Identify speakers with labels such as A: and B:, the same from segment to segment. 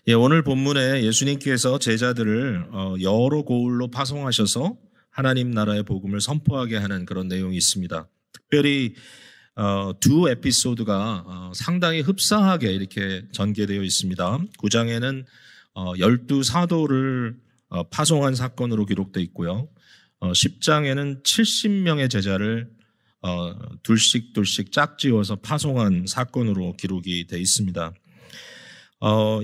A: 예, 오늘 본문에 예수님께서 제자들을 여러 고을로 파송하셔서 하나님 나라의 복음을 선포하게 하는 그런 내용이 있습니다. 특별히 두 에피소드가 상당히 흡사하게 이렇게 전개되어 있습니다. 9장에는 12사도를 파송한 사건으로 기록되어 있고요. 10장에는 70명의 제자를 둘씩 짝지어서 파송한 사건으로 기록이 되어 있습니다.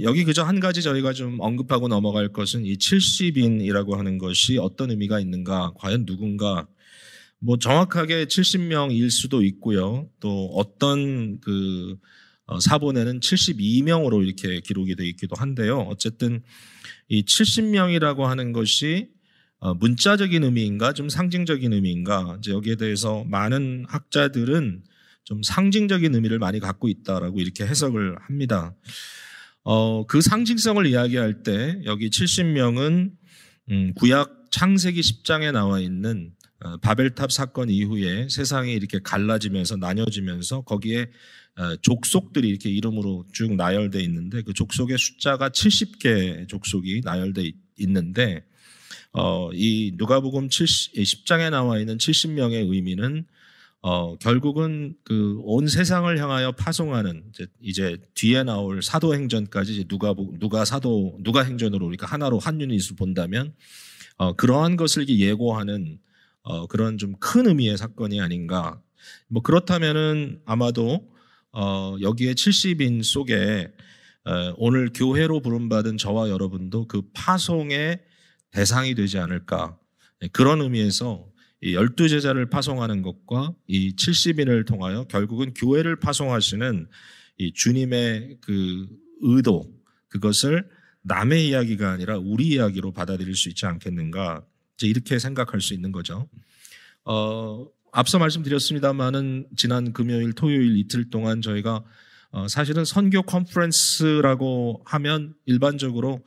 A: 여기 그저 한 가지 저희가 좀 언급하고 넘어갈 것은 이 70인이라고 하는 것이 어떤 의미가 있는가, 과연 누군가, 뭐 정확하게 70명일 수도 있고요. 또 어떤 사본에는 72명으로 이렇게 기록이 되어 있기도 한데요. 어쨌든 이 70명이라고 하는 것이 문자적인 의미인가, 좀 상징적인 의미인가, 이제 여기에 대해서 많은 학자들은 좀 상징적인 의미를 많이 갖고 있다라고 이렇게 해석을 합니다. 그 상징성을 이야기할 때 여기 70명은 구약 창세기 10장에 나와 있는 바벨탑 사건 이후에 세상이 이렇게 갈라지면서 나뉘어지면서 거기에 족속들이 이렇게 이름으로 쭉 나열되어 있는데 그 족속의 숫자가 70개 족속이 나열되어 있는데 이 누가복음 10장에 나와 있는 70명의 의미는 결국은 온 세상을 향하여 파송하는 이제 뒤에 나올 사도행전까지 이제 누가행전으로 우리가 하나로 한 유닛을 본다면 그러한 것을 예고하는 그런 좀 큰 의미의 사건이 아닌가. 뭐 그렇다면은 아마도 여기에 70인 속에 오늘 교회로 부름받은 저와 여러분도 그 파송의 대상이 되지 않을까. 그런 의미에서 이 12제자를 파송하는 것과 이 70인을 통하여 결국은 교회를 파송하시는 이 주님의 그 의도, 그것을 남의 이야기가 아니라 우리 이야기로 받아들일 수 있지 않겠는가, 이제 이렇게 생각할 수 있는 거죠. 앞서 말씀드렸습니다만은 지난 금요일, 토요일 이틀 동안 저희가 사실은 선교 컨퍼런스라고 하면 일반적으로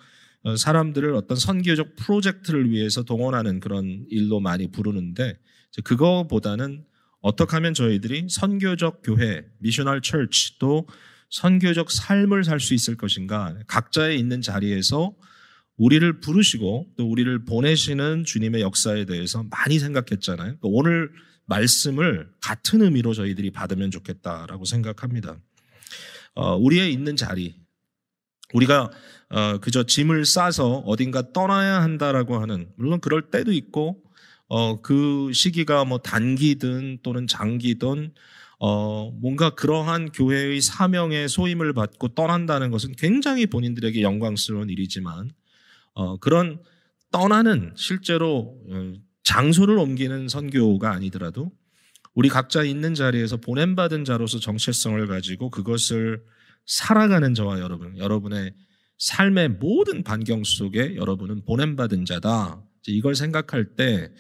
A: 사람들을 어떤 선교적 프로젝트를 위해서 동원하는 그런 일로 많이 부르는데 그거보다는 어떻게 하면 저희들이 선교적 교회, 미셔널 처치, 또 선교적 삶을 살 수 있을 것인가, 각자의 있는 자리에서 우리를 부르시고 또 우리를 보내시는 주님의 역사에 대해서 많이 생각했잖아요. 오늘 말씀을 같은 의미로 저희들이 받으면 좋겠다라고 생각합니다. 우리의 있는 자리, 우리가 그저 짐을 싸서 어딘가 떠나야 한다라고 하는, 물론 그럴 때도 있고 그 시기가 뭐 단기든 또는 장기든 뭔가 그러한 교회의 사명의 소임을 받고 떠난다는 것은 굉장히 본인들에게 영광스러운 일이지만 그런 떠나는 실제로 장소를 옮기는 선교가 아니더라도 우리 각자 있는 자리에서 보냄받은 자로서 정체성을 가지고 그것을 살아가는 저와 여러분의 삶의 모든 반경 속에 여러분은 보냄받은 자다. 이걸 생각할 때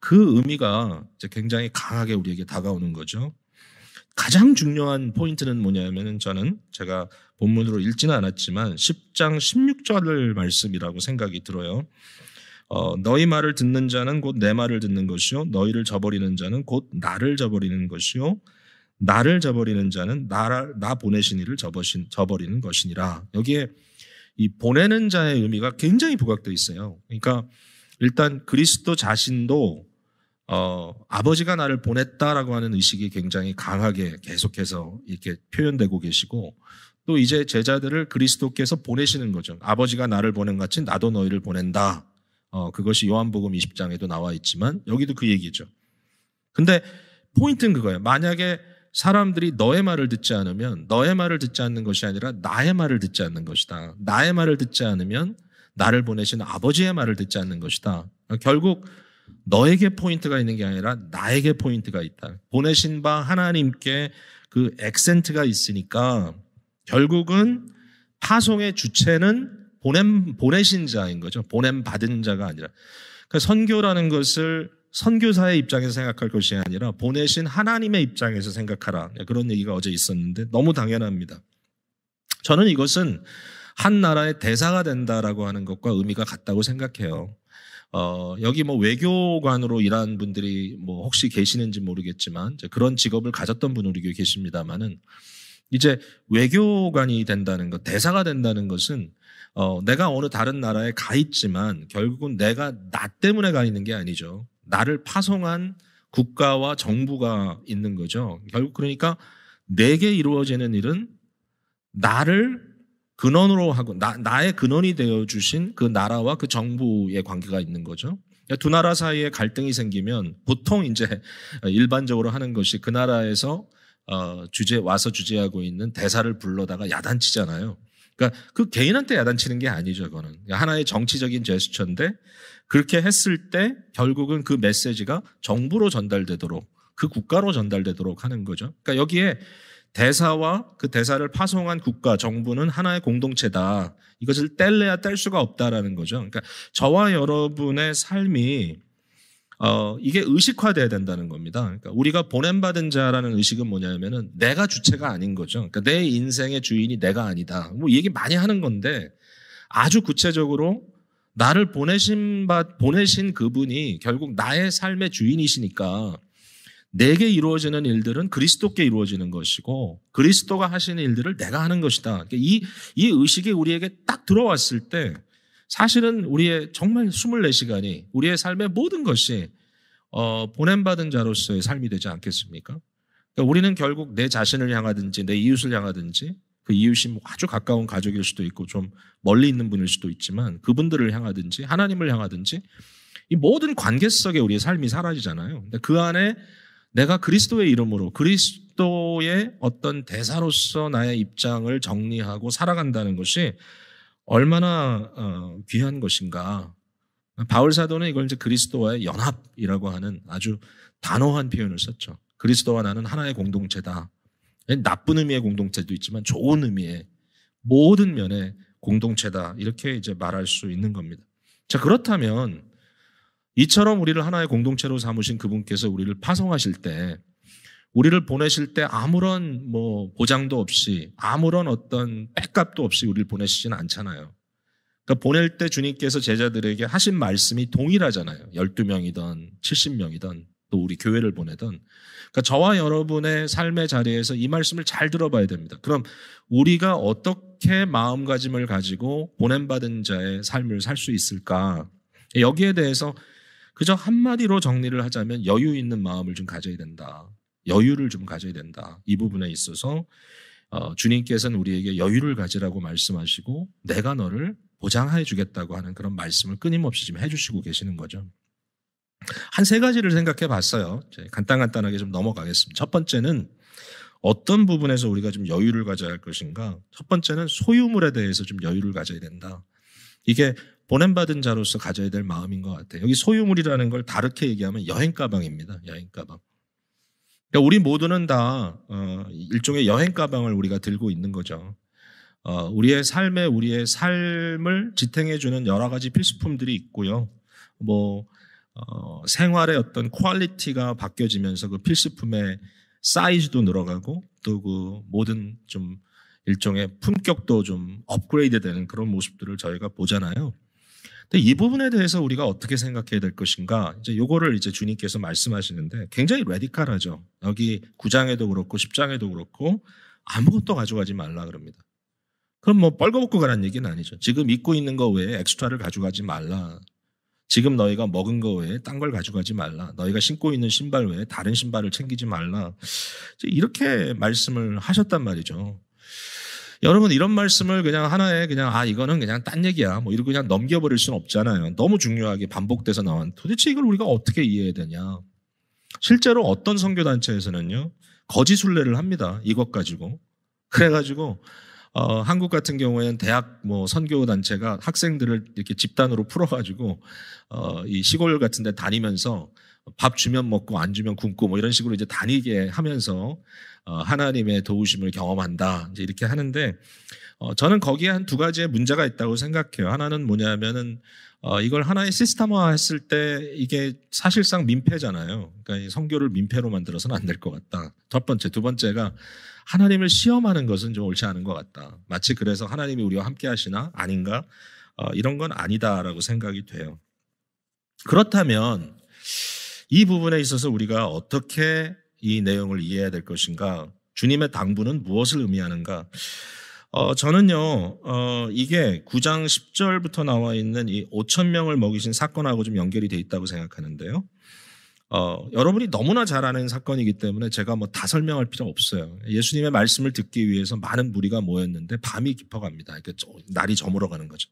A: 그 의미가 굉장히 강하게 우리에게 다가오는 거죠. 가장 중요한 포인트는 뭐냐면은 저는 제가 본문으로 읽지는 않았지만 10장 16절 말씀이라고 생각이 들어요. 너희 말을 듣는 자는 곧 내 말을 듣는 것이요, 너희를 저버리는 자는 곧 나를 저버리는 것이요, 나를 저버리는 자는 나 보내신 이를 저버리는 것이니라. 여기에 이 보내는 자의 의미가 굉장히 부각되어 있어요. 그러니까 일단 그리스도 자신도 아버지가 나를 보냈다라고 하는 의식이 굉장히 강하게 계속해서 이렇게 표현되고 계시고, 또 이제 제자들을 그리스도께서 보내시는 거죠. 아버지가 나를 보낸 것 같이 나도 너희를 보낸다. 그것이 요한복음 20장에도 나와 있지만 여기도 그 얘기죠. 근데 포인트는 그거예요. 만약에 사람들이 너의 말을 듣지 않으면 너의 말을 듣지 않는 것이 아니라 나의 말을 듣지 않는 것이다. 나의 말을 듣지 않으면 나를 보내신 아버지의 말을 듣지 않는 것이다. 결국 너에게 포인트가 있는 게 아니라 나에게 포인트가 있다. 보내신 바 하나님께 그 액센트가 있으니까 결국은 파송의 주체는 보내신 자인 거죠. 보냄 받은 자가 아니라. 그러니까 선교라는 것을 선교사의 입장에서 생각할 것이 아니라 보내신 하나님의 입장에서 생각하라. 그런 얘기가 어제 있었는데 너무 당연합니다. 저는 이것은 한 나라의 대사가 된다라고 하는 것과 의미가 같다고 생각해요. 여기 뭐 외교관으로 일한 분들이 뭐 혹시 계시는지 모르겠지만 그런 직업을 가졌던 분 우리 교회 계십니다만은 이제 외교관이 된다는 것, 대사가 된다는 것은 내가 어느 다른 나라에 가 있지만 결국은 내가 나 때문에 가 있는 게 아니죠. 나를 파송한 국가와 정부가 있는 거죠. 결국 그러니까 내게 이루어지는 일은 나를 근원으로 하고 나의 근원이 되어 주신 그 나라와 그 정부의 관계가 있는 거죠. 두 나라 사이에 갈등이 생기면 보통 이제 일반적으로 하는 것이 그 나라에서 와서 주재하고 있는 대사를 불러다가 야단치잖아요. 그러니까 그 개인한테 야단치는 게 아니죠, 그거는. 하나의 정치적인 제스처인데 그렇게 했을 때 결국은 그 메시지가 정부로 전달되도록 그 국가로 전달되도록 하는 거죠. 그러니까 여기에 대사와 그 대사를 파송한 국가, 정부는 하나의 공동체다. 이것을 뗄래야 뗄 수가 없다라는 거죠. 그러니까 저와 여러분의 삶이 이게 의식화돼야 된다는 겁니다. 그러니까 우리가 보냄받은 자라는 의식은 뭐냐면은 내가 주체가 아닌 거죠. 그러니까 내 인생의 주인이 내가 아니다. 뭐 이 얘기 많이 하는 건데 아주 구체적으로 나를 보내신 그분이 결국 나의 삶의 주인이시니까 내게 이루어지는 일들은 그리스도께 이루어지는 것이고 그리스도가 하시는 일들을 내가 하는 것이다. 그러니까 이 의식이 우리에게 딱 들어왔을 때 사실은 우리의 정말 24시간이 우리의 삶의 모든 것이 보냄받은 자로서의 삶이 되지 않겠습니까? 그러니까 우리는 결국 내 자신을 향하든지 내 이웃을 향하든지 그 이웃이 아주 가까운 가족일 수도 있고 좀 멀리 있는 분일 수도 있지만 그분들을 향하든지 하나님을 향하든지 이 모든 관계 속에 우리의 삶이 사라지잖아요. 근데 그 안에 내가 그리스도의 이름으로 그리스도의 어떤 대사로서 나의 입장을 정리하고 살아간다는 것이 얼마나 귀한 것인가. 바울 사도는 이걸 이제 그리스도와의 연합이라고 하는 아주 단호한 표현을 썼죠. 그리스도와 나는 하나의 공동체다. 나쁜 의미의 공동체도 있지만 좋은 의미의 모든 면의 공동체다. 이렇게 이제 말할 수 있는 겁니다. 자, 그렇다면 이처럼 우리를 하나의 공동체로 삼으신 그분께서 우리를 파송하실 때, 우리를 보내실 때 아무런 보장도 없이 아무런 어떤 백값도 없이 우리를 보내시지는 않잖아요. 그러니까 보낼 때 주님께서 제자들에게 하신 말씀이 동일하잖아요. 12명이든 70명이든 또 우리 교회를 보내든. 그러니까 저와 여러분의 삶의 자리에서 이 말씀을 잘 들어봐야 됩니다. 그럼 우리가 어떻게 마음가짐을 가지고 보냄받은 자의 삶을 살 수 있을까? 여기에 대해서 그저 한마디로 정리를 하자면 여유 있는 마음을 좀 가져야 된다. 여유를 좀 가져야 된다. 이 부분에 있어서 주님께서는 우리에게 여유를 가지라고 말씀하시고 내가 너를 보장해 주겠다고 하는 그런 말씀을 끊임없이 지금 해주시고 계시는 거죠. 한 3가지를 생각해 봤어요. 간단하게 좀 넘어가겠습니다. 첫 번째는 어떤 부분에서 우리가 좀 여유를 가져야 할 것인가. 첫 번째는 소유물에 대해서 좀 여유를 가져야 된다. 이게 보냄받은 자로서 가져야 될 마음인 것 같아요. 여기 소유물이라는 걸 다르게 얘기하면 여행 가방입니다. 여행 가방. 그러니까 우리 모두는 다 일종의 여행 가방을 우리가 들고 있는 거죠. 우리의 삶을 지탱해 주는 여러 가지 필수품들이 있고요. 생활의 어떤 퀄리티가 바뀌어지면서 그 필수품의 사이즈도 늘어가고 또 그 모든 좀 일종의 품격도 좀 업그레이드 되는 그런 모습들을 저희가 보잖아요. 근데 이 부분에 대해서 우리가 어떻게 생각해야 될 것인가? 이제 요거를 이제 주님께서 말씀하시는데 굉장히 레디컬하죠. 여기 9장에도 그렇고 10장에도 그렇고 아무것도 가져가지 말라 그럽니다. 그럼 뻘거벗고 가라는 얘기는 아니죠. 지금 입고 있는 거 외에 엑스트라를 가져가지 말라. 지금 너희가 먹은 거 외에 딴 걸 가져가지 말라. 너희가 신고 있는 신발 외에 다른 신발을 챙기지 말라. 이렇게 말씀을 하셨단 말이죠. 여러분 이런 말씀을 그냥 하나의 이거는 그냥 딴 얘기야 이러고 그냥 넘겨버릴 수는 없잖아요. 너무 중요하게 반복돼서 나온 도대체 이걸 우리가 어떻게 이해해야 되냐. 실제로 어떤 선교단체에서는요 거짓 순례를 합니다. 이것 가지고. 그래가지고 한국 같은 경우에는 대학 선교단체가 학생들을 이렇게 집단으로 풀어가지고 이 시골 같은 데 다니면서 밥 주면 먹고 안 주면 굶고 이런 식으로 이제 다니게 하면서 하나님의 도우심을 경험한다. 이제 이렇게 하는데 저는 거기에 한 2가지의 문제가 있다고 생각해요. 하나는 뭐냐면은 이걸 하나의 시스템화 했을 때 이게 사실상 민폐잖아요. 그러니까 선교를 민폐로 만들어서는 안 될 것 같다. 첫 번째. 두 번째가 하나님을 시험하는 것은 좀 옳지 않은 것 같다. 마치 그래서 하나님이 우리와 함께 하시나? 아닌가? 이런 건 아니다라고 생각이 돼요. 그렇다면 이 부분에 있어서 우리가 어떻게 이 내용을 이해해야 될 것인가? 주님의 당부는 무엇을 의미하는가? 저는요, 이게 9장 10절부터 나와 있는 이 5천 명을 먹이신 사건하고 좀 연결이 돼 있다고 생각하는데요. 여러분이 너무나 잘 아는 사건이기 때문에 제가 뭐 다 설명할 필요 없어요. 예수님의 말씀을 듣기 위해서 많은 무리가 모였는데 밤이 깊어갑니다. 그러니까 날이 저물어가는 거죠.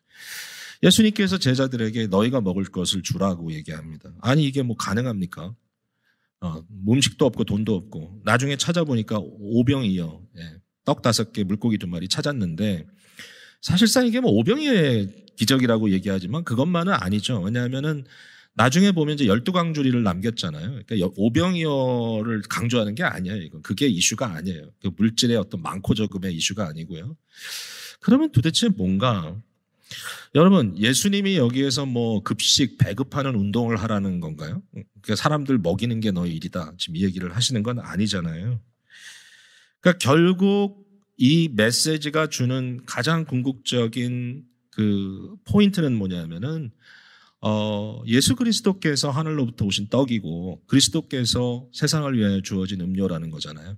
A: 예수님께서 제자들에게 너희가 먹을 것을 주라고 얘기합니다. 아니 이게 뭐 가능합니까? 음식도 없고 돈도 없고 나중에 찾아보니까 오병이어 떡 5개 물고기 2마리 찾았는데 사실상 이게 뭐 오병이어의 기적이라고 얘기하지만 그것만은 아니죠. 왜냐하면은 나중에 보면 이제 12광주리를 남겼잖아요. 그러니까 오병이어를 강조하는 게 아니에요. 이건 그게 이슈가 아니에요. 그 물질의 어떤 많고 적음의 이슈가 아니고요. 그러면 도대체 뭔가 여러분 예수님이 여기에서 뭐 급식 배급하는 운동을 하라는 건가요? 그러니까 사람들 먹이는 게 너의 일이다. 지금 이 얘기를 하시는 건 아니잖아요. 그러니까 결국 이 메시지가 주는 가장 궁극적인 그 포인트는 뭐냐면은 예수 그리스도께서 하늘로부터 오신 떡이고 그리스도께서 세상을 위하여 주어진 음료라는 거잖아요.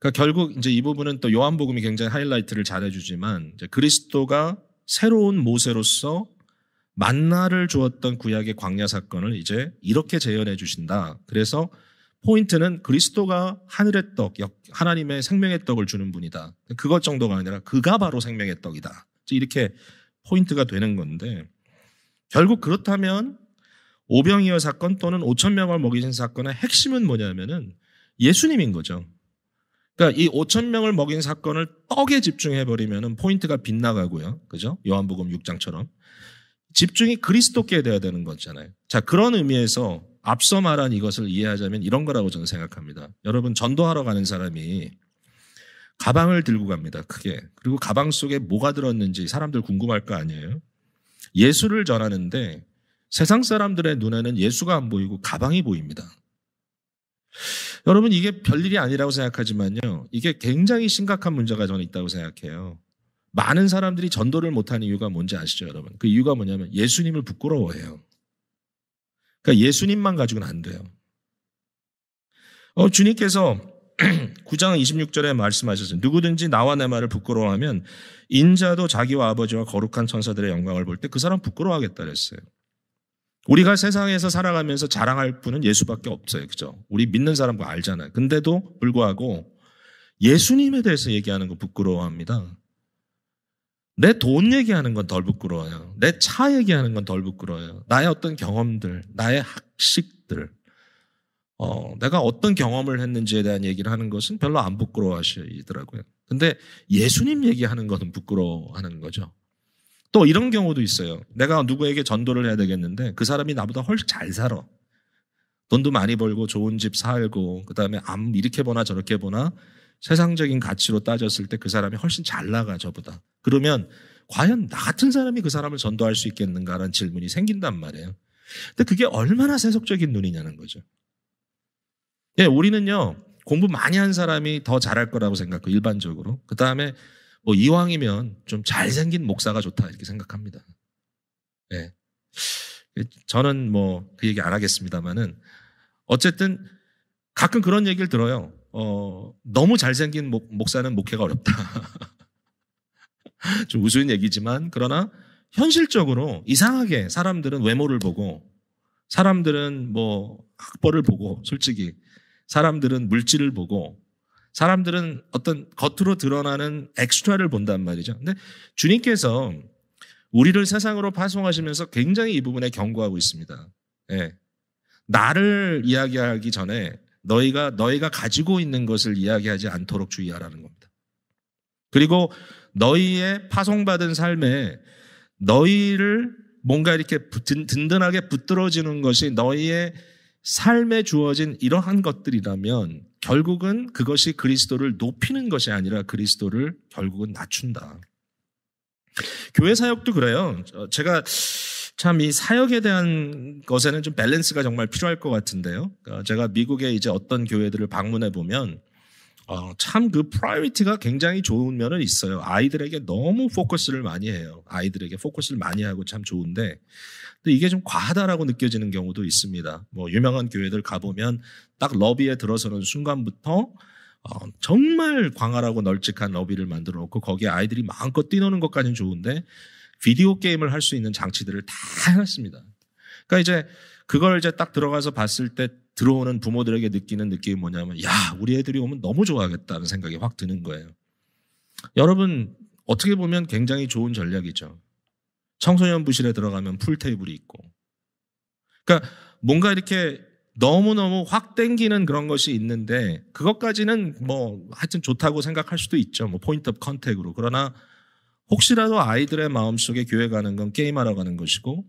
A: 그러니까 결국 이제 이 부분은 또 요한복음이 굉장히 하이라이트를 잘해주지만 이제 그리스도가 새로운 모세로서 만나를 주었던 구약의 광야 사건을 이제 이렇게 재현해 주신다. 그래서 포인트는 그리스도가 하늘의 떡, 하나님의 생명의 떡을 주는 분이다. 그것 정도가 아니라 그가 바로 생명의 떡이다. 이렇게 포인트가 되는 건데 결국 그렇다면 오병이어 사건 또는 5천 명을 먹이신 사건의 핵심은 뭐냐면은 예수님인 거죠. 그러니까 이 5천 명을 먹인 사건을 떡에 집중해버리면은 포인트가 빗나가고요. 그죠? 요한복음 6장처럼. 집중이 그리스도께 돼야 되는 거잖아요. 자, 그런 의미에서 앞서 말한 이것을 이해하자면 이런 거라고 저는 생각합니다. 여러분, 전도하러 가는 사람이 가방을 들고 갑니다. 크게. 그리고 가방 속에 뭐가 들었는지 사람들 궁금할 거 아니에요? 예수를 전하는데 세상 사람들의 눈에는 예수가 안 보이고 가방이 보입니다. 여러분 이게 별일이 아니라고 생각하지만요. 이게 굉장히 심각한 문제가 저는 있다고 생각해요. 많은 사람들이 전도를 못하는 이유가 뭔지 아시죠 여러분? 그 이유가 뭐냐면 예수님을 부끄러워해요. 그러니까 예수님만 가지고는 안 돼요. 주님께서 9장 26절에 말씀하셨어요. 누구든지 나와 내 말을 부끄러워하면 인자도 자기와 아버지와 거룩한 천사들의 영광을 볼 때 그 사람 부끄러워하겠다 그랬어요. 우리가 세상에서 살아가면서 자랑할 분은 예수밖에 없어요. 그죠? 우리 믿는 사람과 알잖아요. 근데도 불구하고 예수님에 대해서 얘기하는 거 부끄러워합니다. 내 돈 얘기하는 건 덜 부끄러워요. 내 차 얘기하는 건 덜 부끄러워요. 나의 어떤 경험들, 나의 학식들, 내가 어떤 경험을 했는지에 대한 얘기를 하는 것은 별로 안 부끄러워하시더라고요. 근데 예수님 얘기하는 것은 부끄러워하는 거죠. 또 이런 경우도 있어요. 내가 누구에게 전도를 해야 되겠는데 그 사람이 나보다 훨씬 잘 살아. 돈도 많이 벌고 좋은 집 살고 그다음에 이렇게 보나 저렇게 보나 세상적인 가치로 따졌을 때 그 사람이 훨씬 잘 나가 저보다. 그러면 과연 나 같은 사람이 그 사람을 전도할 수 있겠는가라는 질문이 생긴단 말이에요. 근데 그게 얼마나 세속적인 눈이냐는 거죠. 예, 우리는요 공부 많이 한 사람이 더 잘할 거라고 생각하고 일반적으로. 그다음에 뭐 이왕이면 좀 잘생긴 목사가 좋다 이렇게 생각합니다. 예. 저는 뭐 그 얘기 안 하겠습니다만은 어쨌든 가끔 그런 얘기를 들어요. 너무 잘생긴 목사는 목회가 어렵다. 좀 우스운 얘기지만 그러나 현실적으로 이상하게 사람들은 외모를 보고 사람들은 뭐 학벌을 보고 솔직히 사람들은 물질을 보고 사람들은 어떤 겉으로 드러나는 엑스트라를 본단 말이죠. 근데 주님께서 우리를 세상으로 파송하시면서 굉장히 이 부분에 경고하고 있습니다. 예. 나를 이야기하기 전에 너희가 가지고 있는 것을 이야기하지 않도록 주의하라는 겁니다. 그리고 너희의 파송받은 삶에 너희를 뭔가 이렇게 든든하게 붙들어주는 것이 너희의 삶에 주어진 이러한 것들이라면 결국은 그것이 그리스도를 높이는 것이 아니라 그리스도를 결국은 낮춘다. 교회 사역도 그래요. 제가 참 이 사역에 대한 것에는 좀 밸런스가 정말 필요할 것 같은데요. 제가 미국에 이제 어떤 교회들을 방문해 보면 참 그 프라이어리티가 굉장히 좋은 면은 있어요. 아이들에게 너무 포커스를 많이 해요. 아이들에게 포커스를 많이 하고 참 좋은데 근데 이게 좀 과하다라고 느껴지는 경우도 있습니다. 뭐 유명한 교회들 가보면 딱 러비에 들어서는 순간부터 정말 광활하고 널찍한 러비를 만들어 놓고 거기에 아이들이 마음껏 뛰노는 것까지는 좋은데 비디오 게임을 할 수 있는 장치들을 다 해놨습니다. 그러니까 이제 그걸 이제 딱 들어가서 봤을 때 들어오는 부모들에게 느끼는 느낌이 뭐냐면, 야, 우리 애들이 오면 너무 좋아하겠다는 생각이 확 드는 거예요. 여러분, 어떻게 보면 굉장히 좋은 전략이죠. 청소년 부실에 들어가면 풀 테이블이 있고. 그러니까 뭔가 이렇게 너무너무 확 땡기는 그런 것이 있는데 그것까지는 뭐 하여튼 좋다고 생각할 수도 있죠. 뭐 포인트 오브 컨택으로. 그러나 혹시라도 아이들의 마음속에 교회 가는 건 게임하러 가는 것이고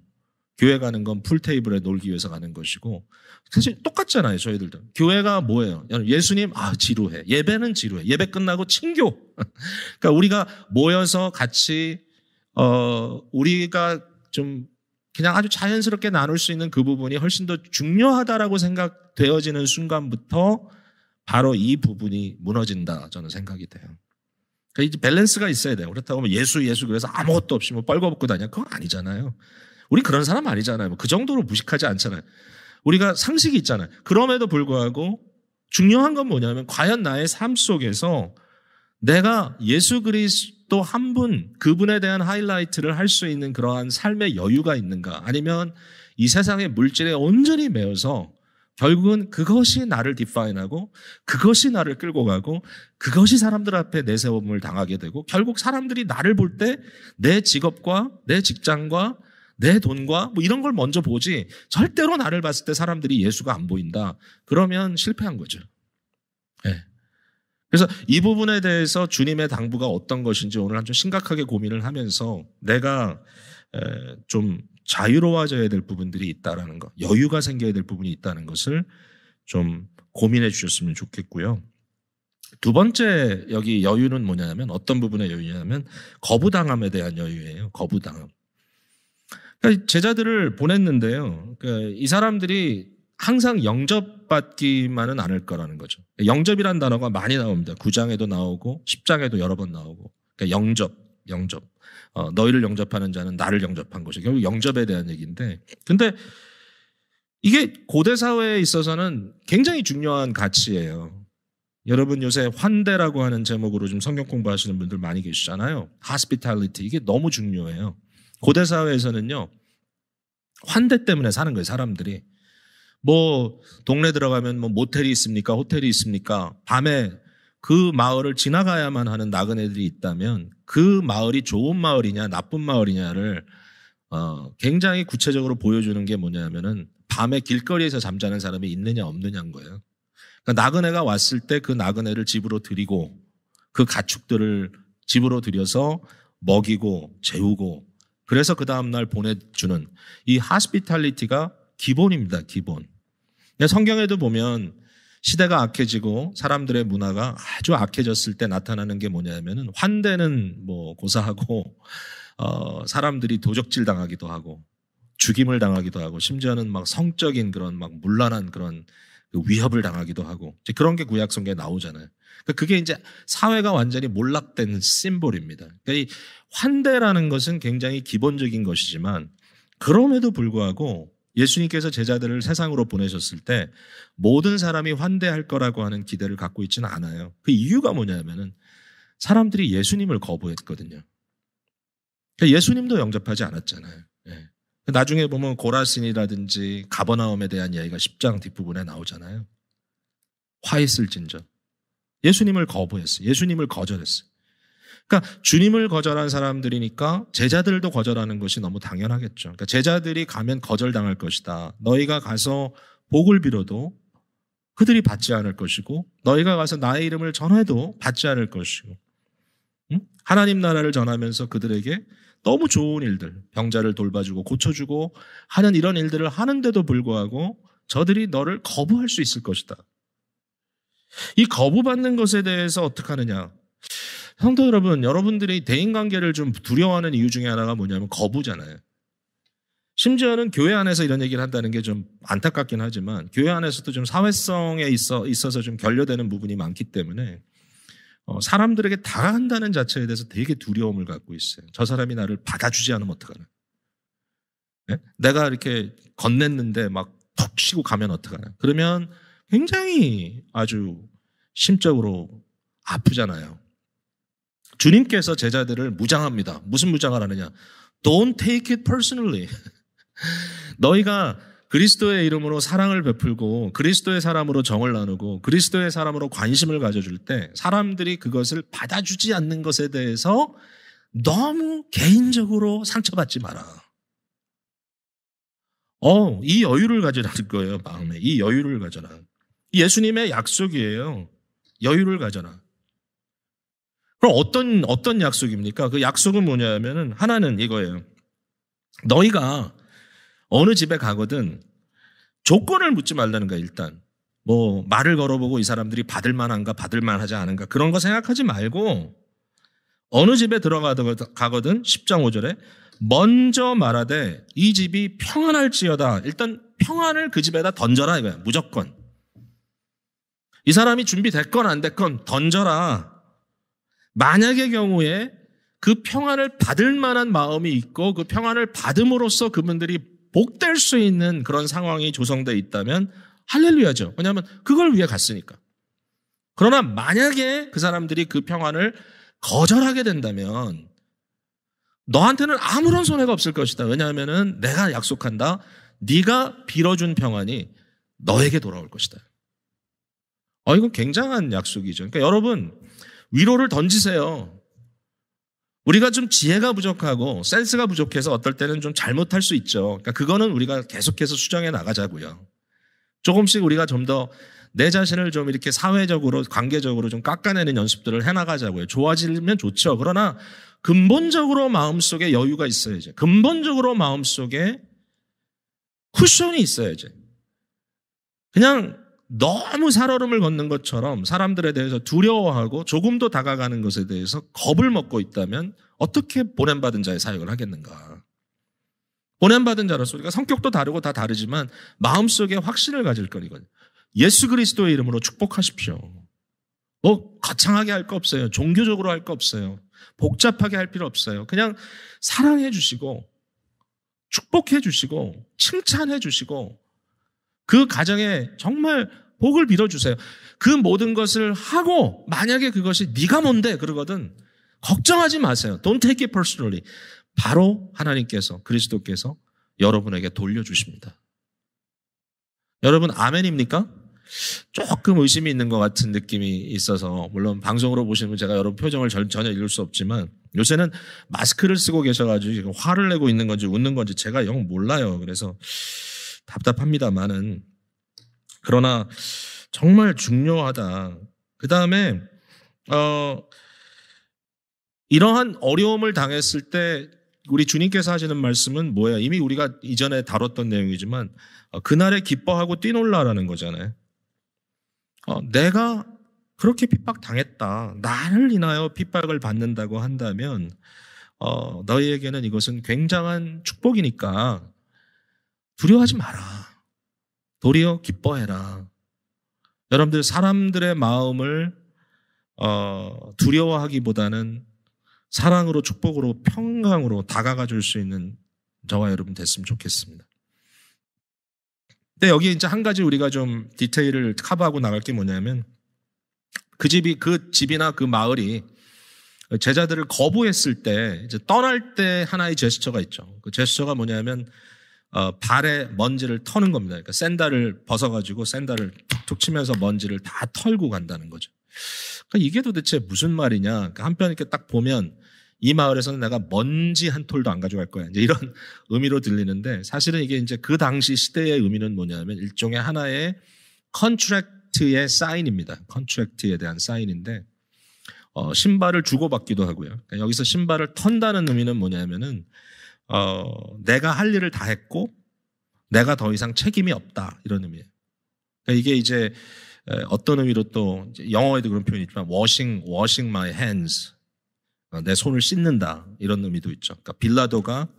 A: 교회 가는 건 풀테이블에 놀기 위해서 가는 것이고 사실 똑같잖아요. 저희들도. 교회가 뭐예요? 예수님 지루해. 예배는 지루해. 예배 끝나고 친교. 그러니까 우리가 모여서 같이 우리가 좀 그냥 아주 자연스럽게 나눌 수 있는 그 부분이 훨씬 더 중요하다라고 생각되어지는 순간부터 바로 이 부분이 무너진다 저는 생각이 돼요. 그러니까 이제 밸런스가 있어야 돼요. 그렇다고 하면 예수 그래서 아무것도 없이 뭐 뻘거벗고 다녀. 그건 아니잖아요. 우리 그런 사람 아니잖아요. 뭐 그 정도로 무식하지 않잖아요. 우리가 상식이 있잖아요. 그럼에도 불구하고 중요한 건 뭐냐면 과연 나의 삶 속에서 내가 예수 그리스도 한 분, 그분에 대한 하이라이트를 할 수 있는 그러한 삶의 여유가 있는가? 아니면 이 세상의 물질에 온전히 매여서 결국은 그것이 나를 디파인하고 그것이 나를 끌고 가고 그것이 사람들 앞에 내세움을 당하게 되고 결국 사람들이 나를 볼 때 내 직업과 내 직장과 내 돈과 뭐 이런 걸 먼저 보지 절대로 나를 봤을 때 사람들이 예수가 안 보인다. 그러면 실패한 거죠. 네. 그래서 이 부분에 대해서 주님의 당부가 어떤 것인지 오늘 좀 심각하게 고민을 하면서 내가 좀 자유로워져야 될 부분들이 있다라는 것, 여유가 생겨야 될 부분이 있다는 것을 좀 고민해 주셨으면 좋겠고요. 두 번째 여기 여유는 뭐냐면 어떤 부분의 여유냐면 거부당함에 대한 여유예요. 거부당함. 그러니까 제자들을 보냈는데요. 그러니까 이 사람들이 항상 영접받기만은 않을 거라는 거죠. 영접이라는 단어가 많이 나옵니다. 9장에도 나오고 10장에도 여러 번 나오고. 그러니까 영접. 너희를 영접하는 자는 나를 영접한 것이 결국 영접에 대한 얘기인데 근데 이게 고대 사회에 있어서는 굉장히 중요한 가치예요. 여러분 요새 환대라고 하는 제목으로 좀 성경 공부하시는 분들 많이 계시잖아요. hospitality 이게 너무 중요해요. 고대 사회에서는요. 환대 때문에 사는 거예요. 사람들이. 뭐 동네 들어가면 뭐 모텔이 있습니까? 호텔이 있습니까? 밤에 그 마을을 지나가야만 하는 나그네들이 있다면 그 마을이 좋은 마을이냐 나쁜 마을이냐를 굉장히 구체적으로 보여주는 게 뭐냐면은 밤에 길거리에서 잠자는 사람이 있느냐 없느냐인 거예요. 그러니까 나그네가 왔을 때 그 나그네를 집으로 들이고 그 가축들을 집으로 들여서 먹이고 재우고 그래서 그 다음날 보내주는 이 하스피탈리티가 기본입니다. 기본. 성경에도 보면 시대가 악해지고 사람들의 문화가 아주 악해졌을 때 나타나는 게 뭐냐면은 환대는 뭐 고사하고 사람들이 도적질 당하기도 하고 죽임을 당하기도 하고 심지어는 막 성적인 그런 막 문란한 그런 위협을 당하기도 하고 그런 게 구약 성경에 나오잖아요. 그게 이제 사회가 완전히 몰락된 심볼입니다. 그러니까 이 환대라는 것은 굉장히 기본적인 것이지만 그럼에도 불구하고 예수님께서 제자들을 세상으로 보내셨을 때 모든 사람이 환대할 거라고 하는 기대를 갖고 있지는 않아요. 그 이유가 뭐냐면은 사람들이 예수님을 거부했거든요. 그러니까 예수님도 영접하지 않았잖아요. 예. 나중에 보면 고라신이라든지 가버나움에 대한 이야기가 10장 뒷부분에 나오잖아요. 화 있을진저. 예수님을 거부했어요. 예수님을 거절했어요. 그러니까 주님을 거절한 사람들이니까 제자들도 거절하는 것이 너무 당연하겠죠. 그러니까 제자들이 가면 거절당할 것이다. 너희가 가서 복을 빌어도 그들이 받지 않을 것이고 너희가 가서 나의 이름을 전해도 받지 않을 것이고 하나님 나라를 전하면서 그들에게 너무 좋은 일들, 병자를 돌봐주고 고쳐주고 하는 이런 일들을 하는데도 불구하고 저들이 너를 거부할 수 있을 것이다. 이 거부받는 것에 대해서 어떻게 하느냐. 성도 여러분, 여러분들이 대인관계를 좀 두려워하는 이유 중에 하나가 뭐냐면 거부잖아요. 심지어는 교회 안에서 이런 얘기를 한다는 게 좀 안타깝긴 하지만 교회 안에서도 좀 사회성에 있어서 좀 결여되는 부분이 많기 때문에 사람들에게 다가간다는 자체에 대해서 되게 두려움을 갖고 있어요. 저 사람이 나를 받아주지 않으면 어떡하나. 네? 내가 이렇게 건넸는데 막 푹 쉬고 가면 어떡하나. 그러면 굉장히 아주 심적으로 아프잖아요. 주님께서 제자들을 무장합니다. 무슨 무장을 하느냐? Don't take it personally. 너희가 그리스도의 이름으로 사랑을 베풀고 그리스도의 사람으로 정을 나누고 그리스도의 사람으로 관심을 가져줄 때 사람들이 그것을 받아주지 않는 것에 대해서 너무 개인적으로 상처받지 마라. 이 여유를 가져라는 거예요. 마음에 이 여유를 가져라. 예수님의 약속이에요. 여유를 가져라. 그럼 어떤 약속입니까? 그 약속은 뭐냐면은 하나는 이거예요. 너희가 어느 집에 가거든 조건을 묻지 말라는 거야. 일단 뭐 말을 걸어보고 이 사람들이 받을 만한가 받을 만하지 않은가 그런 거 생각하지 말고 어느 집에 들어가거든 10장 5절에 먼저 말하되 이 집이 평안할지어다. 일단 평안을 그 집에다 던져라 이거야. 무조건. 이 사람이 준비됐건 안 됐건 던져라. 만약의 경우에 그 평안을 받을 만한 마음이 있고 그 평안을 받음으로써 그분들이 복될 수 있는 그런 상황이 조성되어 있다면 할렐루야죠. 왜냐하면 그걸 위해 갔으니까. 그러나 만약에 그 사람들이 그 평안을 거절하게 된다면 너한테는 아무런 손해가 없을 것이다. 왜냐하면 내가 약속한다. 네가 빌어준 평안이 너에게 돌아올 것이다. 이건 굉장한 약속이죠. 그러니까 여러분 위로를 던지세요. 우리가 좀 지혜가 부족하고 센스가 부족해서 어떨 때는 좀 잘못할 수 있죠. 그러니까 그거는 우리가 계속해서 수정해 나가자고요. 조금씩 우리가 좀 더 내 자신을 좀 이렇게 사회적으로 관계적으로 좀 깎아내는 연습들을 해나가자고요. 좋아지면 좋죠. 그러나 근본적으로 마음속에 여유가 있어야죠. 근본적으로 마음속에 쿠션이 있어야죠. 그냥 너무 살얼음을 걷는 것처럼 사람들에 대해서 두려워하고 조금도 다가가는 것에 대해서 겁을 먹고 있다면 어떻게 보냄받은 자의 사역을 하겠는가. 보냄받은 자로서 우리가 성격도 다르고 다 다르지만 마음속에 확신을 가질 거니거든요. 예수 그리스도의 이름으로 축복하십시오. 뭐 거창하게 할 거 없어요. 종교적으로 할 거 없어요. 복잡하게 할 필요 없어요. 그냥 사랑해 주시고 축복해 주시고 칭찬해 주시고 그 가정에 정말 복을 빌어주세요. 그 모든 것을 하고 만약에 그것이 네가 뭔데 그러거든 걱정하지 마세요. Don't take it personally. 바로 하나님께서 그리스도께서 여러분에게 돌려주십니다. 여러분 아멘입니까? 조금 의심이 있는 것 같은 느낌이 있어서 물론 방송으로 보시면 제가 여러분 표정을 전혀 읽을 수 없지만 요새는 마스크를 쓰고 계셔가지고 지금 화를 내고 있는 건지 웃는 건지 제가 영 몰라요. 그래서 답답합니다만은 그러나 정말 중요하다. 그 다음에 이러한 어려움을 당했을 때 우리 주님께서 하시는 말씀은 뭐예요? 이미 우리가 이전에 다뤘던 내용이지만 그날에 기뻐하고 뛰놀라라는 거잖아요. 내가 그렇게 핍박당했다. 나를 인하여 핍박을 받는다고 한다면 너희에게는 이것은 굉장한 축복이니까 두려워하지 마라. 도리어 기뻐해라. 여러분들 사람들의 마음을 두려워하기보다는 사랑으로 축복으로 평강으로 다가가 줄 수 있는 저와 여러분 됐으면 좋겠습니다. 근데 여기 이제 한 가지 우리가 좀 디테일을 커버하고 나갈 게 뭐냐면 그 집이나 그 마을이 제자들을 거부했을 때 이제 떠날 때 하나의 제스처가 있죠. 그 제스처가 뭐냐면 발에 먼지를 터는 겁니다. 그러니까 샌들을 벗어가지고 샌들을 툭툭 치면서 먼지를 다 털고 간다는 거죠. 그러니까 이게 도대체 무슨 말이냐. 그러니까 한편 이렇게 딱 보면 이 마을에서는 내가 먼지 한 톨도 안 가져갈 거야. 이제 이런 의미로 들리는데 사실은 이게 이제 그 당시 시대의 의미는 뭐냐면 일종의 하나의 컨트랙트의 사인입니다. 컨트랙트에 대한 사인인데 신발을 주고받기도 하고요. 그러니까 여기서 신발을 턴다는 의미는 뭐냐면은 내가 할 일을 다 했고 내가 더 이상 책임이 없다 이런 의미예요. 그러니까 이게 이제 어떤 의미로 또 영어에도 그런 표현이 있지만 washing my hands 내 손을 씻는다 이런 의미도 있죠. 그러니까 빌라도가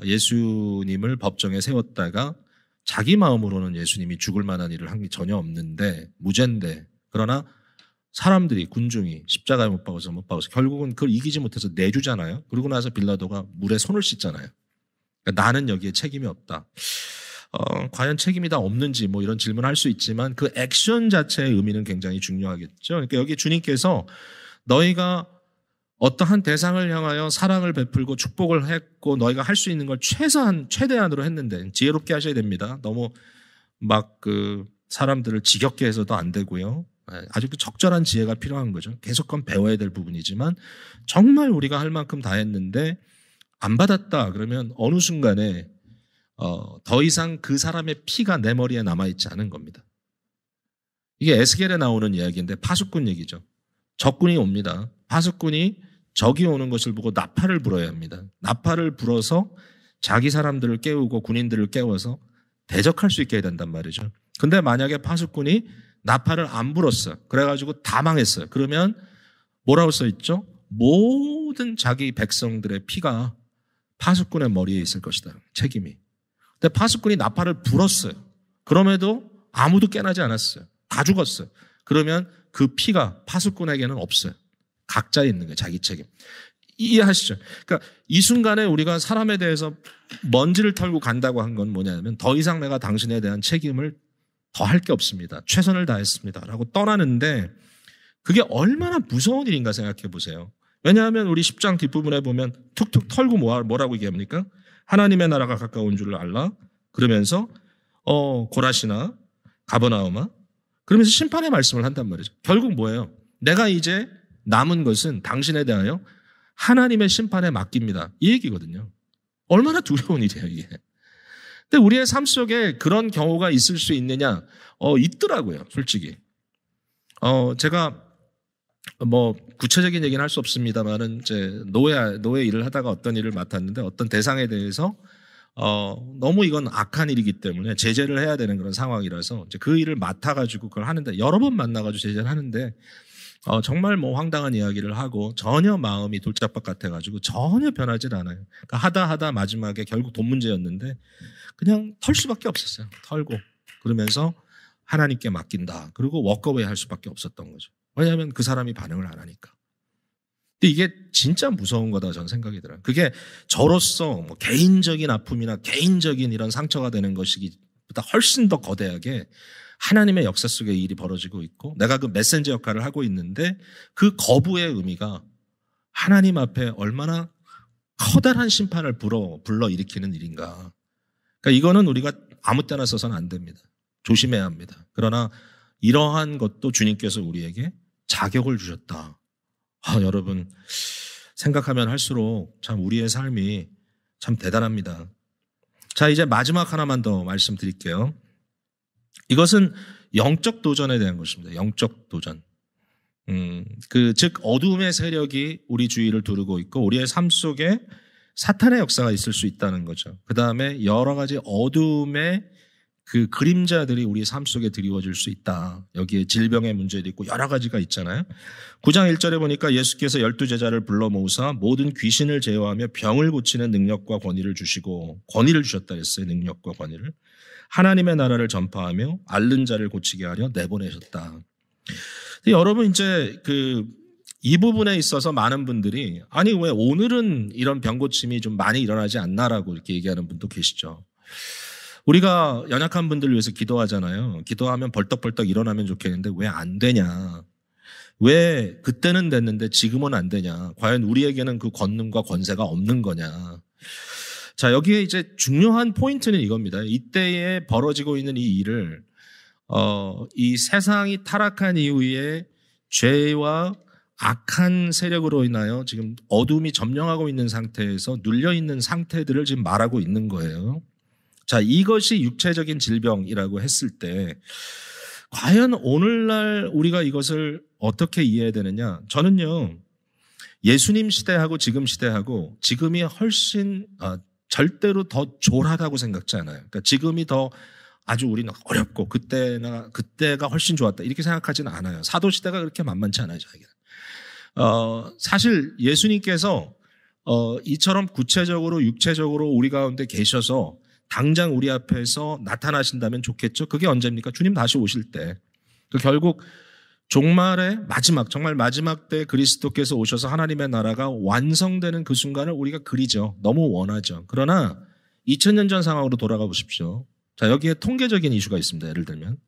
A: 예수님을 법정에 세웠다가 자기 마음으로는 예수님이 죽을 만한 일을 한 게 전혀 없는데 무죄인데 그러나 사람들이 군중이 십자가에 못 박아서 결국은 그걸 이기지 못해서 내주잖아요. 그러고 나서 빌라도가 물에 손을 씻잖아요. 그러니까 나는 여기에 책임이 없다. 과연 책임이 다 없는지 뭐 이런 질문을 할 수 있지만 그 액션 자체의 의미는 굉장히 중요하겠죠. 그러니까 여기 주님께서 너희가 어떠한 대상을 향하여 사랑을 베풀고 축복을 했고 너희가 할 수 있는 걸 최대한으로 했는데 지혜롭게 하셔야 됩니다. 너무 막 사람들을 지겹게 해서도 안 되고요. 아주 적절한 지혜가 필요한 거죠. 계속 그건 배워야 될 부분이지만 정말 우리가 할 만큼 다 했는데 안 받았다 그러면 어느 순간에 더 이상 그 사람의 피가 내 머리에 남아있지 않은 겁니다. 이게 에스겔에 나오는 이야기인데 파수꾼 얘기죠. 적군이 옵니다. 파수꾼이 적이 오는 것을 보고 나팔을 불어야 합니다. 나팔을 불어서 자기 사람들을 깨우고 군인들을 깨워서 대적할 수 있게 해야 된단 말이죠. 근데 만약에 파수꾼이 나팔을 안 불었어요. 그래가지고 다 망했어요. 그러면 뭐라고 써있죠? 모든 자기 백성들의 피가 파수꾼의 머리에 있을 것이다. 책임이. 근데 파수꾼이 나팔을 불었어요. 그럼에도 아무도 깨나지 않았어요. 다 죽었어요. 그러면 그 피가 파수꾼에게는 없어요. 각자 있는 거예요. 자기 책임. 이해하시죠? 그러니까 이 순간에 우리가 사람에 대해서 먼지를 털고 간다고 한 건 뭐냐면 더 이상 내가 당신에 대한 책임을 더 할 게 없습니다. 최선을 다했습니다. 라고 떠나는데 그게 얼마나 무서운 일인가 생각해 보세요. 왜냐하면 우리 10장 뒷부분에 보면 툭툭 털고 뭐라고 얘기합니까? 하나님의 나라가 가까운 줄을 알라. 그러면서 고라시나 가버나움아 그러면서 심판의 말씀을 한단 말이죠. 결국 뭐예요? 내가 이제 남은 것은 당신에 대하여 하나님의 심판에 맡깁니다. 이 얘기거든요. 얼마나 두려운 일이에요 이게. 근데 우리의 삶 속에 그런 경우가 있을 수 있느냐? 있더라고요 솔직히. 제가 뭐 구체적인 얘기는 할 수 없습니다만은 이제 노예 일을 하다가 어떤 일을 맡았는데 어떤 대상에 대해서 너무 이건 악한 일이기 때문에 제재를 해야 되는 그런 상황이라서 이제 그 일을 맡아가지고 그걸 하는데 여러 번 만나가지고 제재를 하는데 정말 뭐 황당한 이야기를 하고 전혀 마음이 돌짝밭 같아가지고 전혀 변하질 않아요. 그러니까 하다 마지막에 결국 돈 문제였는데 그냥 털 수밖에 없었어요. 털고 그러면서 하나님께 맡긴다. 그리고 워커웨이 할 수밖에 없었던 거죠. 왜냐하면 그 사람이 반응을 안 하니까. 근데 이게 진짜 무서운 거다 저는 생각이 들어요. 그게 저로서 뭐 개인적인 아픔이나 개인적인 이런 상처가 되는 것이기보다 훨씬 더 거대하게 하나님의 역사 속에 일이 벌어지고 있고 내가 그 메신저 역할을 하고 있는데 그 거부의 의미가 하나님 앞에 얼마나 커다란 심판을 불러일으키는 일인가. 그러니까 이거는 우리가 아무 때나 써서는 안 됩니다. 조심해야 합니다. 그러나 이러한 것도 주님께서 우리에게 자격을 주셨다. 여러분 생각하면 할수록 참 우리의 삶이 참 대단합니다. 자, 이제 마지막 하나만 더 말씀드릴게요. 이것은 영적 도전에 대한 것입니다. 영적 도전. 즉 어둠의 세력이 우리 주위를 두르고 있고 우리의 삶 속에 사탄의 역사가 있을 수 있다는 거죠. 그 다음에 여러 가지 어둠의 그 그림자들이 우리 삶 속에 드리워질 수 있다. 여기에 질병의 문제도 있고 여러 가지가 있잖아요. 9장 1절에 보니까 예수께서 12제자를 불러 모으사 모든 귀신을 제어하며 병을 고치는 능력과 권위를 주시고 권위를 주셨다 했어요. 능력과 권위를. 하나님의 나라를 전파하며 앓는 자를 고치게 하려 내보내셨다. 여러분 이제 이 부분에 있어서 많은 분들이 아니 왜 오늘은 이런 병 고침이 좀 많이 일어나지 않나라고 이렇게 얘기하는 분도 계시죠. 우리가 연약한 분들을 위해서 기도하잖아요. 기도하면 벌떡벌떡 일어나면 좋겠는데 왜 안 되냐. 왜 그때는 됐는데 지금은 안 되냐. 과연 우리에게는 그 권능과 권세가 없는 거냐. 자, 여기에 이제 중요한 포인트는 이겁니다. 이때에 벌어지고 있는 이 일을 이 세상이 타락한 이후에 죄와 악한 세력으로 인하여 지금 어둠이 점령하고 있는 상태에서 눌려있는 상태들을 지금 말하고 있는 거예요. 자, 이것이 육체적인 질병이라고 했을 때 과연 오늘날 우리가 이것을 어떻게 이해해야 되느냐. 저는요. 예수님 시대하고 지금 시대하고 지금이 훨씬 절대로 더 졸하다고 생각지 않아요. 그러니까 지금이 더 아주 우리는 어렵고 그때가 훨씬 좋았다 이렇게 생각하지는 않아요. 사도 시대가 그렇게 만만치 않아요. 저에게는. 사실 예수님께서 이처럼 구체적으로 육체적으로 우리 가운데 계셔서 당장 우리 앞에서 나타나신다면 좋겠죠. 그게 언제입니까? 주님 다시 오실 때. 결국 종말의 마지막, 정말 마지막 때 그리스도께서 오셔서 하나님의 나라가 완성되는 그 순간을 우리가 그리죠. 너무 원하죠. 그러나 2000년 전 상황으로 돌아가 보십시오. 자, 여기에 통계적인 이슈가 있습니다. 예를 들면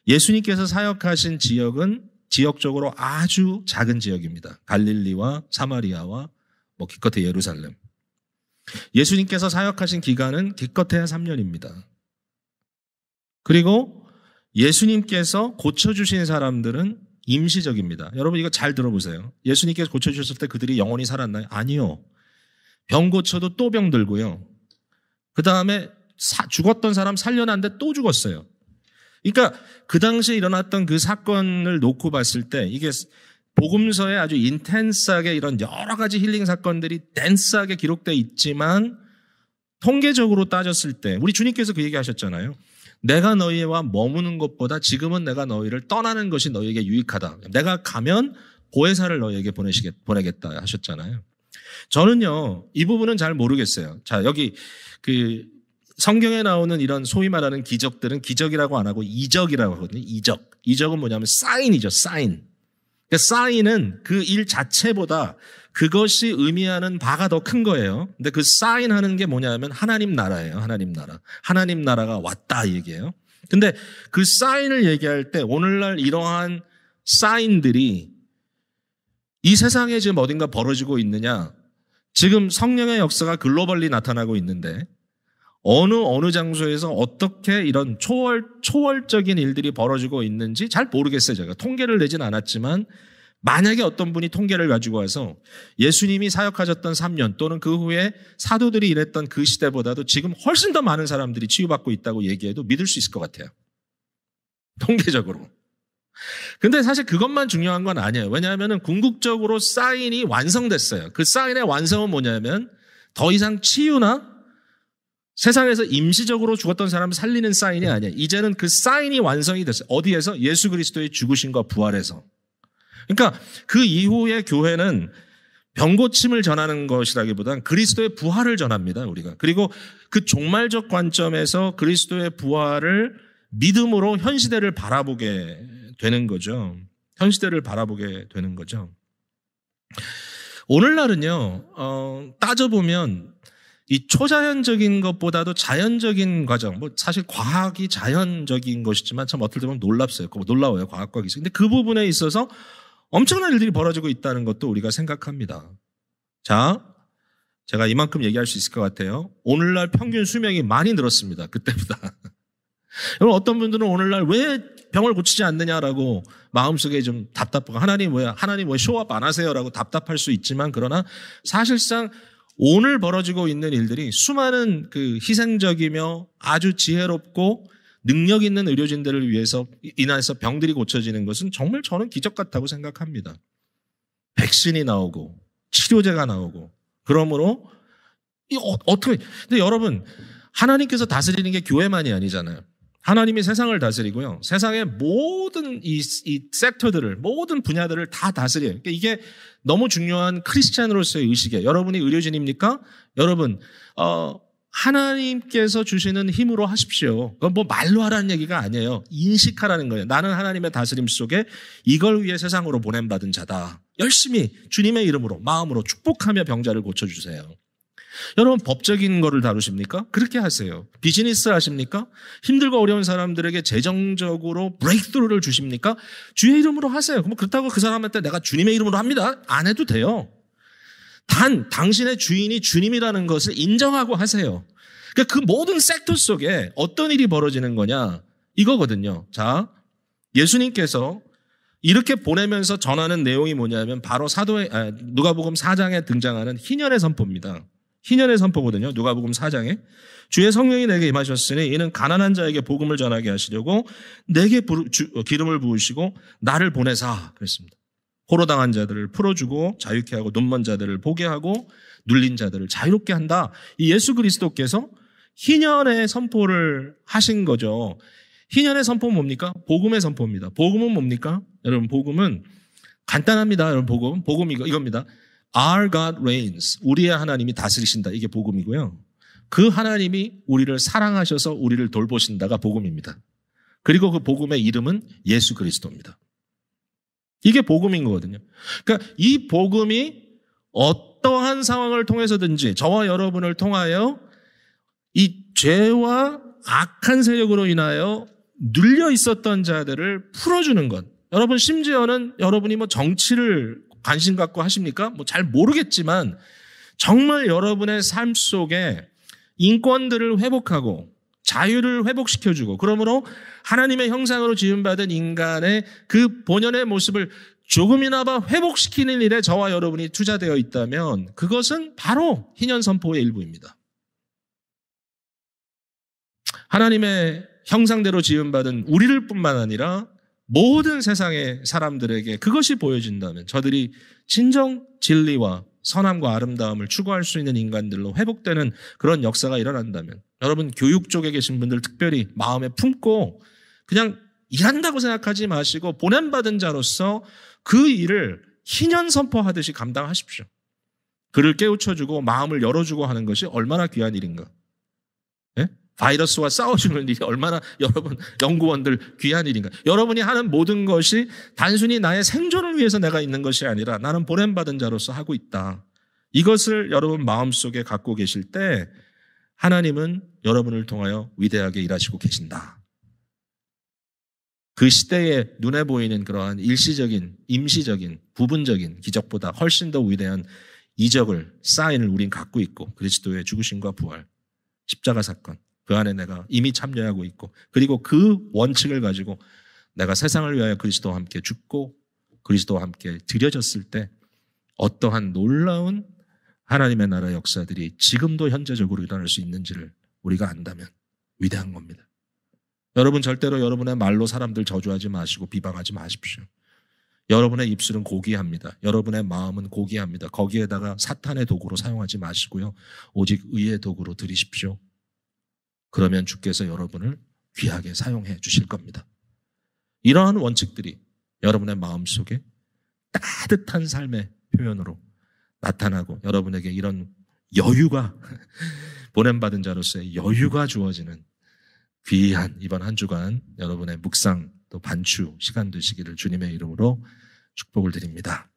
A: 예수님께서 사역하신 지역은 지역적으로 아주 작은 지역입니다. 갈릴리와 사마리아와 기껏해 예루살렘. 예수님께서 사역하신 기간은 기껏해야 3년입니다. 그리고 예수님께서 고쳐주신 사람들은 임시적입니다. 여러분 이거 잘 들어보세요. 예수님께서 고쳐주셨을 때 그들이 영원히 살았나요? 아니요. 병 고쳐도 또 병 들고요. 그 다음에 죽었던 사람 살려놨는데 또 죽었어요. 그러니까 그 당시에 일어났던 그 사건을 놓고 봤을 때 이게 복음서에 아주 인텐스하게 이런 여러 가지 힐링 사건들이 댄스하게 기록되어 있지만 통계적으로 따졌을 때 우리 주님께서 그 얘기 하셨잖아요. 내가 너희와 머무는 것보다 지금은 내가 너희를 떠나는 것이 너희에게 유익하다. 내가 가면 보혜사를 너희에게 보내겠다 하셨잖아요. 저는요, 이 부분은 잘 모르겠어요. 자, 여기 성경에 나오는 이런 소위 말하는 기적들은 기적이라고 안 하고 이적이라고 하거든요. 이적. 이적은 뭐냐면 사인이죠. 사인. 그러니까 사인은 그 일 자체보다 그것이 의미하는 바가 더 큰 거예요. 근데 그 사인 하는 게 뭐냐면 하나님 나라예요. 하나님 나라. 하나님 나라가 왔다 이 얘기예요. 근데 그 사인을 얘기할 때 오늘날 이러한 사인들이 이 세상에 지금 어딘가 벌어지고 있느냐. 지금 성령의 역사가 글로벌리 나타나고 있는데 어느 장소에서 어떻게 이런 초월적인 일들이 벌어지고 있는지 잘 모르겠어요. 제가 통계를 내진 않았지만 만약에 어떤 분이 통계를 가지고 와서 예수님이 사역하셨던 3년 또는 그 후에 사도들이 일했던 그 시대보다도 지금 훨씬 더 많은 사람들이 치유받고 있다고 얘기해도 믿을 수 있을 것 같아요. 통계적으로. 근데 사실 그것만 중요한 건 아니에요. 왜냐하면 궁극적으로 사인이 완성됐어요. 그 사인의 완성은 뭐냐면 더 이상 치유나 세상에서 임시적으로 죽었던 사람을 살리는 사인이 아니에요. 이제는 그 사인이 완성이 됐어요. 어디에서? 예수 그리스도의 죽으심과 부활에서. 그러니까 그 이후에 교회는 병고침을 전하는 것이라기보다는 그리스도의 부활을 전합니다. 우리가. 그리고 그 종말적 관점에서 그리스도의 부활을 믿음으로 현 시대를 바라보게 되는 거죠. 현 시대를 바라보게 되는 거죠. 오늘날은요, 따져보면 이 초자연적인 것보다도 자연적인 과정, 사실 과학이 자연적인 것이지만 참 어떨 때 보면 놀라워요, 과학과 기술. 근데 그 부분에 있어서 엄청난 일들이 벌어지고 있다는 것도 우리가 생각합니다. 자, 제가 이만큼 얘기할 수 있을 것 같아요. 오늘날 평균 수명이 많이 늘었습니다. 그때보다. 여러분 어떤 분들은 오늘날 왜 병을 고치지 않느냐라고 마음속에 좀 답답하고 하나님 왜 쇼업 안 하세요라고 답답할 수 있지만 그러나 사실상 오늘 벌어지고 있는 일들이 수많은 그 희생적이며 아주 지혜롭고 능력 있는 의료진들을 위해서 인해서 병들이 고쳐지는 것은 정말 저는 기적 같다고 생각합니다. 백신이 나오고 치료제가 나오고 그러므로 근데 여러분 하나님께서 다스리는 게 교회만이 아니잖아요. 하나님이 세상을 다스리고요. 세상의 모든 이 섹터들을 모든 분야들을 다 다스려요. 그러니까 이게 너무 중요한 크리스찬으로서의 의식이에요. 여러분이 의료진입니까? 여러분 하나님께서 주시는 힘으로 하십시오. 그건 말로 하라는 얘기가 아니에요. 인식하라는 거예요. 나는 하나님의 다스림 속에 이걸 위해 세상으로 보냄받은 자다. 열심히 주님의 이름으로 마음으로 축복하며 병자를 고쳐주세요. 여러분 법적인 거를 다루십니까? 그렇게 하세요. 비즈니스 하십니까? 힘들고 어려운 사람들에게 재정적으로 브레이크스루를 주십니까? 주의 이름으로 하세요. 그럼 그렇다고 그 사람한테 내가 주님의 이름으로 합니다. 안 해도 돼요. 단 당신의 주인이 주님이라는 것을 인정하고 하세요. 그러니까 그 모든 섹터 속에 어떤 일이 벌어지는 거냐 이거거든요. 자, 예수님께서 이렇게 보내면서 전하는 내용이 뭐냐면 바로 누가복음 4장에 등장하는 희년의 선포입니다. 희년의 선포거든요. 누가복음 4장에 주의 성령이 내게 임하셨으니 이는 가난한 자에게 복음을 전하게 하시려고 내게 기름을 부으시고 나를 보내사 그랬습니다. 포로당한 자들을 풀어주고 자유케 하고 눈먼 자들을 보게 하고 눌린 자들을 자유롭게 한다. 이 예수 그리스도께서 희년의 선포를 하신 거죠. 희년의 선포는 뭡니까? 복음의 선포입니다. 복음은 뭡니까? 여러분 복음은 간단합니다. 여러분 복음 이겁니다. Our God reigns. 우리의 하나님이 다스리신다. 이게 복음이고요. 그 하나님이 우리를 사랑하셔서 우리를 돌보신다가 복음입니다. 그리고 그 복음의 이름은 예수 그리스도입니다. 이게 복음인 거거든요. 그러니까 이 복음이 어떠한 상황을 통해서든지 저와 여러분을 통하여 이 죄와 악한 세력으로 인하여 눌려 있었던 자들을 풀어주는 것. 여러분, 심지어는 여러분이 뭐 정치를 관심 갖고 하십니까? 뭐 잘 모르겠지만 정말 여러분의 삶 속에 인권들을 회복하고 자유를 회복시켜주고, 그러므로 하나님의 형상으로 지음받은 인간의 그 본연의 모습을 조금이나마 회복시키는 일에 저와 여러분이 투자되어 있다면 그것은 바로 희년 선포의 일부입니다. 하나님의 형상대로 지음받은 우리를 뿐만 아니라 모든 세상의 사람들에게 그것이 보여진다면 저들이 진정 진리와 선함과 아름다움을 추구할 수 있는 인간들로 회복되는 그런 역사가 일어난다면, 여러분 교육 쪽에 계신 분들 특별히 마음에 품고 그냥 일한다고 생각하지 마시고 보냄받은 자로서 그 일을 희년 선포하듯이 감당하십시오. 그를 깨우쳐주고 마음을 열어주고 하는 것이 얼마나 귀한 일인가. 예? 바이러스와 싸워주는 일이 얼마나 여러분 연구원들 귀한 일인가. 여러분이 하는 모든 것이 단순히 나의 생존을 위해서 내가 있는 것이 아니라 나는 보냄받은 자로서 하고 있다. 이것을 여러분 마음속에 갖고 계실 때 하나님은 여러분을 통하여 위대하게 일하시고 계신다. 그 시대에 눈에 보이는 그러한 일시적인, 임시적인, 부분적인 기적보다 훨씬 더 위대한 이적을, 사인을 우린 갖고 있고, 그리스도의 죽으심과 부활, 십자가 사건, 그 안에 내가 이미 참여하고 있고, 그리고 그 원칙을 가지고 내가 세상을 위하여 그리스도와 함께 죽고 그리스도와 함께 드려졌을 때 어떠한 놀라운 하나님의 나라 역사들이 지금도 현재적으로 일어날 수 있는지를 우리가 안다면 위대한 겁니다. 여러분 절대로 여러분의 말로 사람들 저주하지 마시고 비방하지 마십시오. 여러분의 입술은 고귀합니다. 여러분의 마음은 고귀합니다. 거기에다가 사탄의 도구로 사용하지 마시고요. 오직 의의 도구로 드리십시오. 그러면 주께서 여러분을 귀하게 사용해 주실 겁니다. 이러한 원칙들이 여러분의 마음속에 따뜻한 삶의 표현으로 나타나고 여러분에게 이런 여유가 보냄받은 자로서의 여유가 주어지는 귀한 이번 한 주간 여러분의 묵상 또 반추 시간 되시기를 주님의 이름으로 축복을 드립니다.